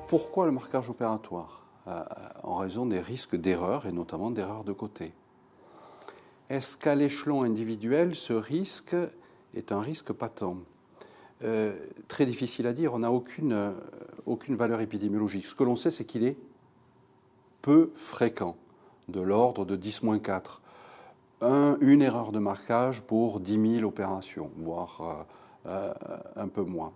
Pourquoi le marquage opératoire? En raison des risques d'erreur et notamment d'erreurs de côté. Est-ce qu'à l'échelon individuel, ce risque est un risque patent? Très difficile à dire, on n'a aucune valeur épidémiologique. Ce que l'on sait, c'est qu'il est peu fréquent, de l'ordre de 10-4. Une erreur de marquage pour 10 000 opérations, voire un peu moins.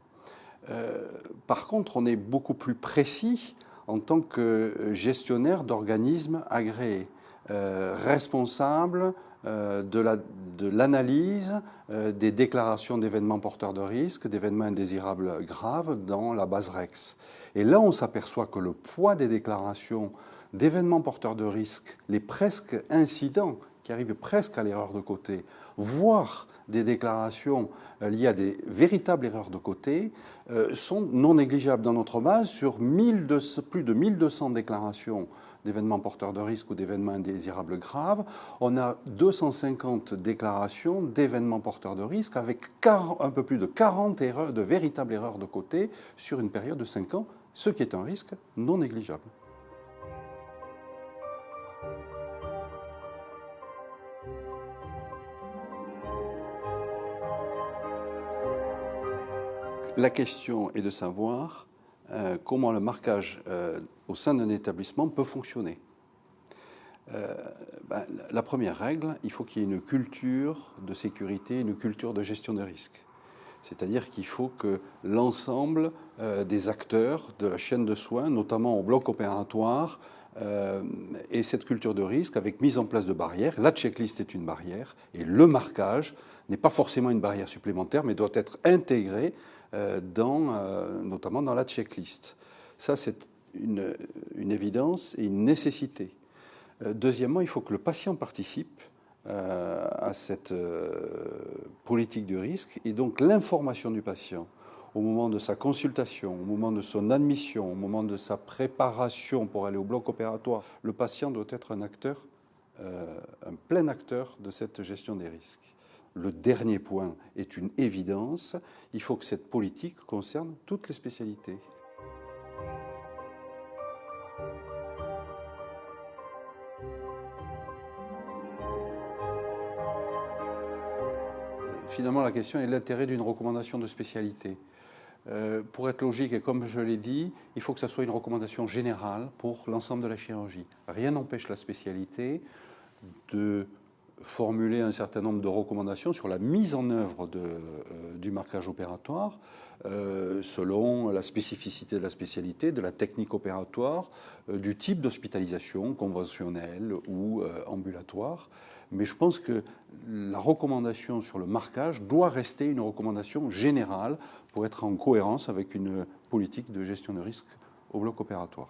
Par contre, on est beaucoup plus précis en tant que gestionnaire d'organismes agréés, responsable de l'analyse des déclarations d'événements porteurs de risques, d'événements indésirables graves dans la base REX. Et là, on s'aperçoit que le poids des déclarations d'événements porteurs de risques, les presque incidents qui arrivent presque à l'erreur de côté, voire des déclarations liées à des véritables erreurs de côté, sont non négligeables dans notre base. Sur plus de 1200 déclarations d'événements porteurs de risques ou d'événements indésirables graves, on a 250 déclarations d'événements porteurs de risques avec un peu plus de 40 erreurs, de véritables erreurs de côté sur une période de 5 ans, ce qui est un risque non négligeable. La question est de savoir comment le marquage au sein d'un établissement peut fonctionner. La première règle, il faut qu'il y ait une culture de sécurité, une culture de gestion de risque. C'est-à-dire qu'il faut que l'ensemble des acteurs de la chaîne de soins, notamment au bloc opératoire, ait cette culture de risque avec mise en place de barrières. La checklist est une barrière et le marquage n'est pas forcément une barrière supplémentaire, mais doit être intégré notamment dans la checklist. Ça, c'est une évidence et une nécessité. Deuxièmement, il faut que le patient participe à cette politique du risque et donc l'information du patient au moment de sa consultation, au moment de son admission, au moment de sa préparation pour aller au bloc opératoire, le patient doit être un acteur, un plein acteur de cette gestion des risques. Le dernier point est une évidence, il faut que cette politique concerne toutes les spécialités. Finalement, la question est l'intérêt d'une recommandation de spécialité. Pour être logique, et comme je l'ai dit, il faut que ça soit une recommandation générale pour l'ensemble de la chirurgie. Rien n'empêche la spécialité de formuler un certain nombre de recommandations sur la mise en œuvre du marquage opératoire selon la spécificité de la spécialité, de la technique opératoire, du type d'hospitalisation conventionnelle ou ambulatoire. Mais je pense que la recommandation sur le marquage doit rester une recommandation générale pour être en cohérence avec une politique de gestion de risque au bloc opératoire.